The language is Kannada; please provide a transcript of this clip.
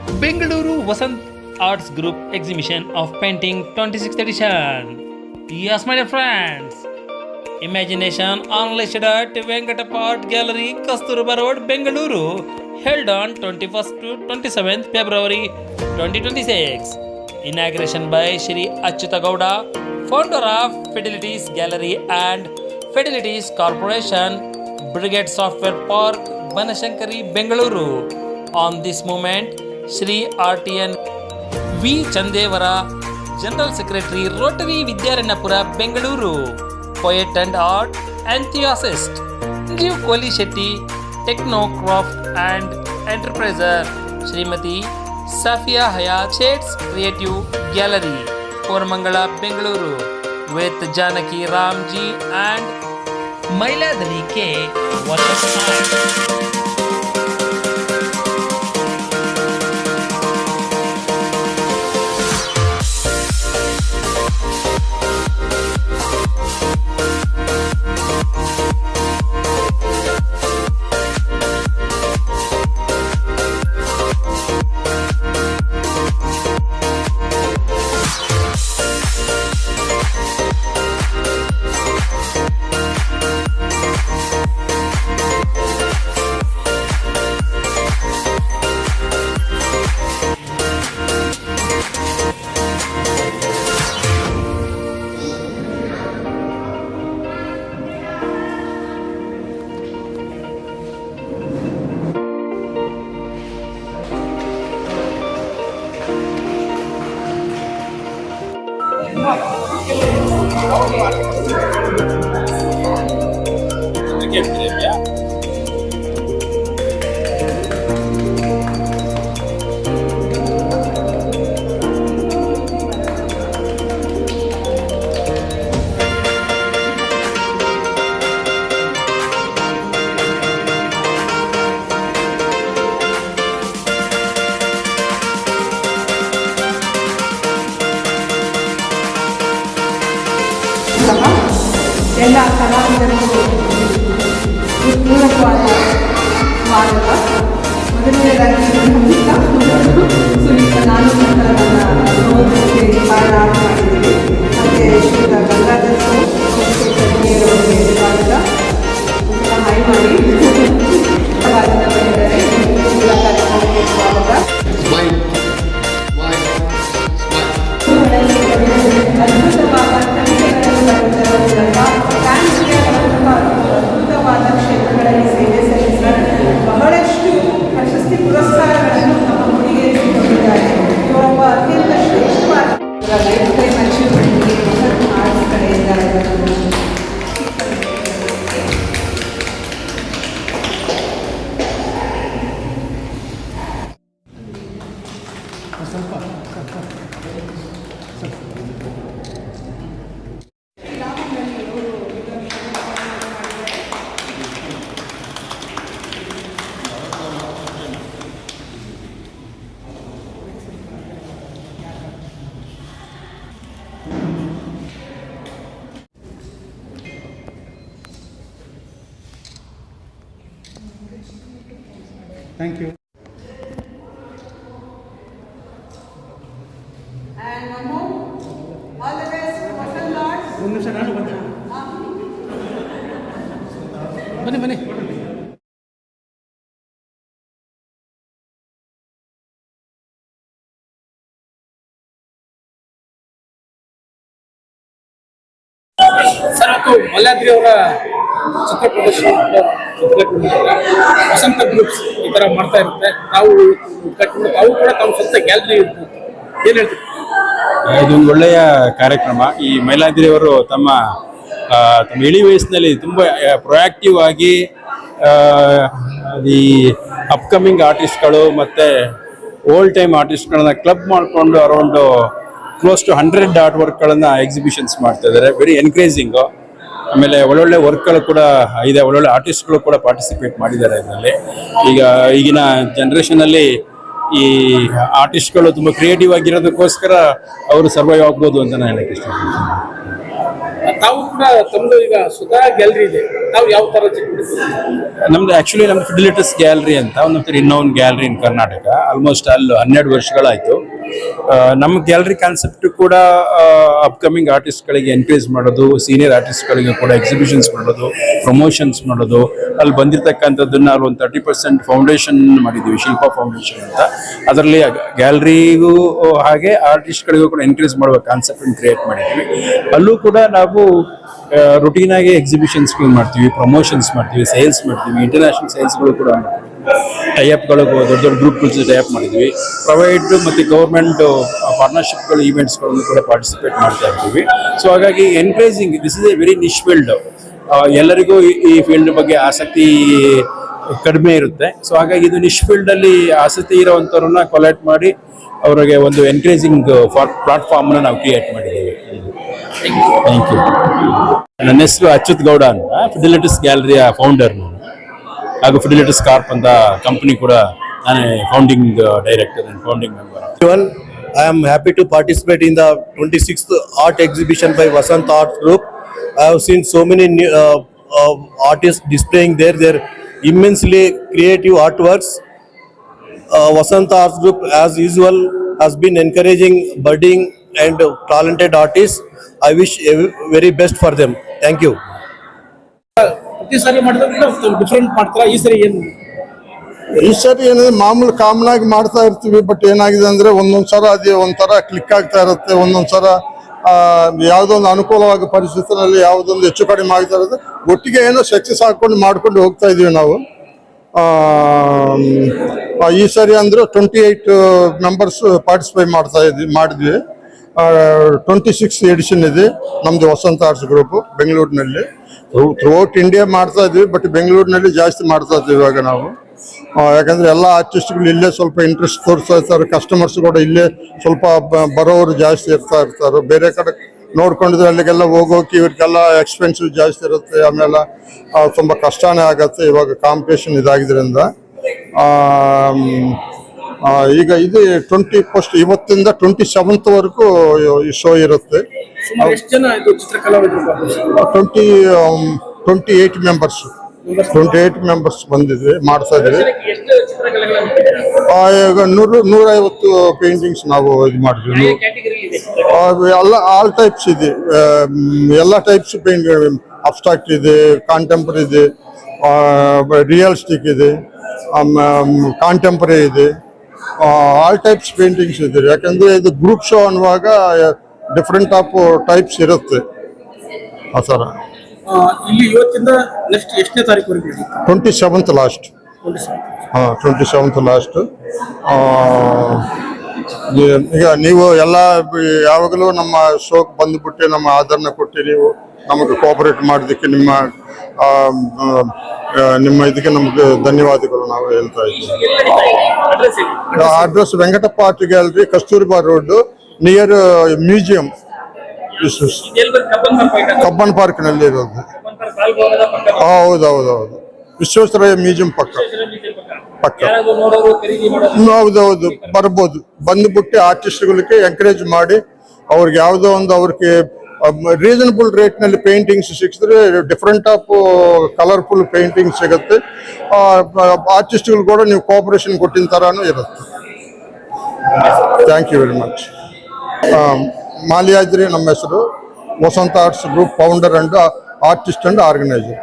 Bengaluru Vasant Arts Group Exhibition of Painting 26th edition. Yes, my dear friends, Imagination Unleashed at Venkatappa Art Gallery, Kasturba Road, Bengaluru, held on 21st to 27th February 2026. Inauguration by Shri Achyuta Gowda, founder of Fidelities Gallery and Fidelities Corporation, Brigade Software Park, Banashankari, Bengaluru. On this moment, Shri RTN V. Chandevara, General Secretary, Rotary Vidyaranapura, Bengaluru, Poet and Art Enthusiast, Jeev Kohli Shetty, Technocraft and Enterpriser, Srimati Safia Hayat, Shades Creative Gallery, Koramangala, Bengaluru, with Janaki Ramji and Mailadari K. Water. ಎಲ್ಲ ಕಲಾವಿದರಿಗೂ ಪೂರಕವಾದ ಸ್ವಾಗತ. ಮೊದಲನೇದಾಗಿ ಸುನೀತ ನಾನು ಸಹೋದರಿಗೆ ಕಾರಣ ಮಾಡಿದ್ದೀವಿ. ಮತ್ತು ಶ್ರೀಯುತ ಗಂಗಾಧರ್ ಸೋಮಶೇಖರವರಿಗೆ ಸ್ವಾಗತ. ಹಾಯ್ ಮಾಡಿ ಬಂದಿದ್ದಾರೆ. ಕಾರ್ಯಕ್ರಮಕ್ಕೆ ಸ್ವಾಗತ. ಅದ್ಭುತವಾದ ಅದ್ಭುತವಾದ ಕ್ಷೇತ್ರಗಳಲ್ಲಿ ಸೇವೆ ಸಲ್ಲಿಸಿದ ಬಹಳಷ್ಟು ಪ್ರಶಸ್ತಿ ಪುರಸ್ಕಾರಗಳನ್ನು ನಮ್ಮ ಮುಡಿಗೇರಿಸಿಕೊಂಡಿದ್ದಾರೆ. ಇವರೊಬ್ಬ ಅತ್ಯಂತ ಶ್ರೇಷ್ಠವಾದ ಲೈಫ್ ಟೈಮ್ ಅಚೀವ್ಮೆಂಟ್ಗೆ ಆರ್ಟ್ಸ್ ಕಡೆಯಿಂದ Thank you. And one more. All the best for Vasant Arts. ಒಂದು ನಿಮಿಷ ನಾನು ಬನ್ನಿ ಬನ್ನಿ. ಸರ್, ಅದು ಮಲ್ಯಾದ್ರಿ ಅವರ ಚಿತ್ರ ಪ್ರದರ್ಶನ ವಸಂತ ಗ್ರೂಪ್ಸ್ ಈ ತರ ಮಾಡ್ತಾ ಇರುತ್ತೆ. ತಾವು ತಾವು ಕೂಡ ತಾವು ಸ್ವಂತ ಗ್ಯಾಲರಿ ಏನ್ ಹೇಳ್ತೀವಿ? ಇದೊಂದು ಒಳ್ಳೆಯ ಕಾರ್ಯಕ್ರಮ. ಈ ಮೈಲಾದ್ರಿಯವರು ತಮ್ಮ ಇಳಿ ವಯಸ್ಸಿನಲ್ಲಿ ತುಂಬ ಪ್ರೊಯಾಕ್ಟಿವ್ ಆಗಿ ಈ ಅಪ್ಕಮಿಂಗ್ ಆರ್ಟಿಸ್ಟ್ಗಳು ಮತ್ತು ಓಲ್ಡ್ ಟೈಮ್ ಆರ್ಟಿಸ್ಟ್ಗಳನ್ನ ಕ್ಲಬ್ ಮಾಡಿಕೊಂಡು ಅರೌಂಡು ಕ್ಲೋಸ್ ಟು 100 ಆರ್ಟ್ ವರ್ಕ್ಗಳನ್ನು ಎಕ್ಸಿಬಿಷನ್ಸ್ ಮಾಡ್ತಾ ಇದ್ದಾರೆ. Very encouraging. ಆಮೇಲೆ ಒಳ್ಳೊಳ್ಳೆ ವರ್ಕ್ಗಳು ಕೂಡ ಇದೆ, ಒಳ್ಳೊಳ್ಳೆ ಆರ್ಟಿಸ್ಟ್ಗಳು ಕೂಡ ಪಾರ್ಟಿಸಿಪೇಟ್ ಮಾಡಿದ್ದಾರೆ ಇದರಲ್ಲಿ. ಈಗಿನ ಜನ್ರೇಷನಲ್ಲಿ ಈ ಆರ್ಟಿಸ್ಟ್ಗಳು ತುಂಬ ಕ್ರಿಯೇಟಿವ್ ಆಗಿರೋದಕ್ಕೋಸ್ಕರ ಅವರು ಸರ್ವೈವ್ ಆಗ್ಬೋದು ಅಂತ ನಾನು ಹೇಳಕ್ಕೆ ಇಷ್ಟಪಡ್ತೀನಿ. ತಾವು ಕೂಡ ತಮ್ಮದು ಈಗ ಸುಧಾ ಗ್ಯಾಲರಿ ಇದೆ, ತಾವು ಯಾವ ತರ ನಮ್ದು ಆಕ್ಚುಲಿ ನಮ್ದು ಫಿಡಿಲಿಟಸ್ ಗ್ಯಾಲರಿ ಅಂತ ಒಂದು ಇನ್ನೊಂದು ಗ್ಯಾಲರಿ ಇನ್ ಕರ್ನಾಟಕ. ಆಲ್ಮೋಸ್ಟ್ ಅಲ್ಲಿ 12 ವರ್ಷಗಳಾಯ್ತು. ನಮ್ಮ ಗ್ಯಾಲರಿ ಕಾನ್ಸೆಪ್ಟ್ ಕೂಡ ಅಪ್ಕಮಿಂಗ್ ಆರ್ಟಿಸ್ಟ್ಗಳಿಗೆ ಎನ್ಕರೇಜ್ ಮಾಡೋದು, ಸೀನಿಯರ್ ಆರ್ಟಿಸ್ಟ್ಗಳಿಗೆ ಕೂಡ ಎಕ್ಸಿಬಿಷನ್ಸ್ ಮಾಡೋದು, ಪ್ರಮೋಷನ್ಸ್ ಮಾಡೋದು. ಅಲ್ಲಿ ಬಂದಿರತಕ್ಕಂಥದ್ದನ್ನ ಅಲ್ಲಿ ಒಂದು 30% ಫೌಂಡೇಶನ್ ಮಾಡಿದ್ದೀವಿ, ಶಿಲ್ಪಾ ಫೌಂಡೇಶನ್ ಅಂತ. ಅದರಲ್ಲಿ ಗ್ಯಾಲರಿಗೂ ಹಾಗೆ ಆರ್ಟಿಸ್ಟ್ಗಳಿಗೂ ಕೂಡ ಎನ್ಕರೇಜ್ ಮಾಡುವ ಕಾನ್ಸೆಪ್ಟ್ ಕ್ರಿಯೇಟ್ ಮಾಡಿದ್ದೀವಿ. ಅಲ್ಲೂ ಕೂಡ ನಾವು ರುಟೀನ್ ಆಗಿ ಎಕ್ಸಿಬಿಷನ್ಸ್ಗಳು ಮಾಡ್ತೀವಿ, ಪ್ರಮೋಷನ್ಸ್ ಮಾಡ್ತೀವಿ, ಸೇಲ್ಸ್ ಮಾಡ್ತೀವಿ, ಇಂಟರ್ನ್ಯಾಷನಲ್ ಸೇಲ್ಸ್ಗಳು ಕೂಡ ಮಾಡ್ತೀವಿ. ಟೈಅಪ್ಗಳು ದೊಡ್ಡ ದೊಡ್ಡ ಗ್ರೂಪ್ಗಳ ಜೊತೆ ಟೈಅಪ್ ಮಾಡಿದ್ವಿ. ಪ್ರೈವೇಟ್ ಮತ್ತು ಗೌರ್ಮೆಂಟ್ ಪಾರ್ಟ್ನರ್ಶಿಪ್ಗಳು ಈವೆಂಟ್ಸ್ಗಳನ್ನು ಕೂಡ ಪಾರ್ಟಿಸಿಪೇಟ್ ಮಾಡ್ತಾ ಇರ್ತೀವಿ. ಸೊ ಹಾಗಾಗಿ encouraging, this is a very niche field. ಎಲ್ಲರಿಗೂ ಈ ಫೀಲ್ಡ್ ಬಗ್ಗೆ ಆಸಕ್ತಿ ಕಡಿಮೆ ಇರುತ್ತೆ. ಸೊ ಹಾಗಾಗಿ ಇದು ನಿಶ್ ಫೀಲ್ಡಲ್ಲಿ ಆಸಕ್ತಿ ಇರೋವಂಥವ್ರನ್ನ ಕೊಲೆಕ್ಟ್ ಮಾಡಿ ಅವರಿಗೆ ಒಂದು ಎನ್ಕರೇಜಿಂಗ್ ಪ್ಲಾಟ್ಫಾರ್ಮ್ನ ನಾವು ಕ್ರಿಯೇಟ್ ಮಾಡಿದ್ದೀವಿ. Thank you. ನನ್ನ ಹೆಸರು ಅಚ್ಯುತ್ ಗೌಡ ಅಂತ, ಫಿಡಿಲಿಟಸ್ ಗ್ಯಾಲರಿಯ ಫೌಂಡರ್ ನಾನು. ಹಾಗೂ ಫಿಡಿಲಿಟಸ್ ಕಾರ್ಪ್ ಅಂತ ಕಂಪನಿ ಕೂಡ ನಾನೇ founding director and founding member. I am happy to participate in the 26th art exhibition by Vasant Art Group. I have seen so many new, artists displaying their immensely creative artworks. Vasant Art Group, as usual, has been encouraging budding and talented artists. I wish very best for them. Thank you. ಪ್ರತಿ ಸಾರಿ ಮಾಡಿದ್ರೆ ಡಿಫ್ರೆಂಟ್ ಮಾಡ್ತಾರ, ಈ ಸರಿ ಏನು? ಈ ಸರಿ ಏನಂದ್ರೆ ಮಾಮೂಲು ಕಾಮನ್ ಆಗಿ ಮಾಡ್ತಾ ಇರ್ತೀವಿ. ಬಟ್ ಏನಾಗಿದೆ ಅಂದ್ರೆ ಒಂದೊಂದ್ಸಲ ಅದೇ ಒಂಥರ ಕ್ಲಿಕ್ ಆಗ್ತಾ ಇರುತ್ತೆ, ಒಂದೊಂದ್ಸಲ ಯಾವುದೋ ಒಂದು ಅನುಕೂಲವಾಗಿ ಪರಿಸ್ಥಿತಿನಲ್ಲಿ ಯಾವುದೊಂದು ಹೆಚ್ಚು ಕಡಿಮೆ ಆಗ್ತಾ ಇರುತ್ತೆ. ಒಟ್ಟಿಗೆ ಏನೋ ಸಕ್ಸಸ್ ಹಾಕೊಂಡು ಮಾಡ್ಕೊಂಡು ಹೋಗ್ತಾ ಇದೀವಿ ನಾವು. ಈ ಸರಿ ಅಂದ್ರೆ 28 ಮೆಂಬರ್ಸ್ ಪಾರ್ಟಿಸಿಪೇಟ್ ಮಾಡಿದ್ವಿ. 26 ಎಡಿಷನ್ ಇದೆ ನಮ್ದು ವಸಂತ ಆರ್ಟ್ಸ್ ಗ್ರೂಪ್ ಬೆಂಗಳೂರಿನಲ್ಲಿ. ಥ್ರೂಔಟ್ ಇಂಡಿಯಾ ಮಾಡ್ತಾ ಇದ್ವಿ, ಬಟ್ ಬೆಂಗಳೂರಿನಲ್ಲಿ ಜಾಸ್ತಿ ಮಾಡ್ತಾ ಇದ್ವಿ ಇವಾಗ ನಾವು. ಯಾಕಂದ್ರೆ ಎಲ್ಲ ಆರ್ಟಿಸ್ಟ್ಗಳು ಇಲ್ಲೇ ಸ್ವಲ್ಪ ಇಂಟ್ರೆಸ್ಟ್ ತೋರಿಸ್ತಾ ಇರ್ತಾರೆ. ಕಸ್ಟಮರ್ಸ್ ಕೂಡ ಇಲ್ಲೇ ಸ್ವಲ್ಪ ಬರೋರು ಜಾಸ್ತಿ ಇರ್ತಾರೆ. ಬೇರೆ ಕಡೆ ನೋಡ್ಕೊಂಡಿದ್ರೆ ಅಲ್ಲಿಗೆಲ್ಲ ಹೋಗೋಕೆ ಇವ್ರಿಗೆಲ್ಲ ಎಕ್ಸ್ಪೆನ್ಸಿವ್ ಜಾಸ್ತಿ ಇರುತ್ತೆ. ಆಮೇಲೆ ತುಂಬ ಕಷ್ಟನೇ ಆಗತ್ತೆ ಇವಾಗ ಕಾಂಪಿಟೇಷನ್ ಇದಾಗಿದ್ರಿಂದ. ಈಗ ಇದು 21st ಇವತ್ತಿಂದ 27th ವರೆಗೂ ಈ ಶೋ ಇರುತ್ತೆ. ಎಷ್ಟು ಜನ ಇದು ಚಿತ್ರಕಲಾವಿದರು? 28 ಮೆಂಬರ್ಸ್ 28 ಮೆಂಬರ್ಸ್ ಬಂದಿದ್ವಿ, ಮಾಡ್ತಾ ಇದ್ವಿ. ಈಗ 150 ಪೇಂಟಿಂಗ್ಸ್ ನಾವು ಇದು ಮಾಡಿದ್ವಿ. ಎಲ್ಲ ಆಲ್ ಟೈಪ್ಸ್ ಇದೆ, ಎಲ್ಲ ಟೈಪ್ಸ್ ಪೇಂಟ್. ಅಬ್ಸ್ಟ್ರಾಕ್ಟ್ ಇದೆ, ಕಾಂಟೆಂಪರರಿ ಇದೆ, ರಿಯಲಿಸ್ಟಿಕ್ ಇದೆ, ಕಾಂಟೆಂಪರರಿ ಇದೆ, ಆಲ್ ಟೈಪ್ಸ್ ಪೇಂಟಿಂಗ್ಸ್ ಇದೆ. ಯಾಕಂದ್ರೆ ಇದು ಗ್ರೂಪ್ ಶೋ ಅನ್ನುವಾಗ ಡಿಫ್ರೆಂಟ್ ಆಫ್ ಟೈಪ್ಸ್ ಇರುತ್ತೆ ಆ ಥರ. ಇಲ್ಲಿ ಇವತ್ತಿಂದ ನೆಕ್ಸ್ಟ್ ಎಷ್ಟನೇ ತಾರೀಕು? 27th last. 27th last. ಈಗ ನೀವು ಎಲ್ಲ ಯಾವಾಗಲೂ ನಮ್ಮ ಶೋಕ್ ಬಂದುಬಿಟ್ಟು ನಮ್ಮ ಆದರಣ ಕೊಟ್ಟು ನೀವು ನಮಗೆ ಕೋಆಪರೇಟ್ ಮಾಡೋದಕ್ಕೆ ನಿಮ್ಮ ಇದಕ್ಕೆ ನಮಗೆ ಧನ್ಯವಾದಗಳು ನಾವು ಹೇಳ್ತಾ ಇದ್ದೀವಿ. Address Venkatappa art gallery, Kasturba road, near museum, Cubbon park ನಲ್ಲಿ ಇರೋದು. ಹೌದೌದು, ವಿಶ್ವೇಶ್ವರಯ್ಯ ಮ್ಯೂಸಿಯಂ ಪಕ್ಕ. ಹೌದೌದು, ಬರ್ಬೋದು. ಬಂದ್ಬಿಟ್ಟು ಆರ್ಟಿಸ್ಟ್ಗಳಿಗೆ ಎಂಕರೇಜ್ ಮಾಡಿ ಅವ್ರಿಗೆ ಯಾವುದೋ ಒಂದು ಅವ್ರಿಗೆ ರೀಸನಬಲ್ ರೇಟ್ ನಲ್ಲಿ ಪೇಂಟಿಂಗ್ಸ್ ಸಿಕ್ಕಿದ್ರೆ ಡಿಫ್ರೆಂಟ್ ಆಫ್ ಕಲರ್ಫುಲ್ ಪೇಂಟಿಂಗ್ ಸಿಗುತ್ತೆ. ಆರ್ಟಿಸ್ಟ್ಗಳು ಕೂಡ ನೀವು ಕೋಆಪರೇಷನ್ ಕೊಟ್ಟಿನ ತರಾನು ಇರುತ್ತೆ. Thank you very much. Maliyadri ನಮ್ಮ ಹೆಸರು, Vasantha arts group founder and artist and organiser.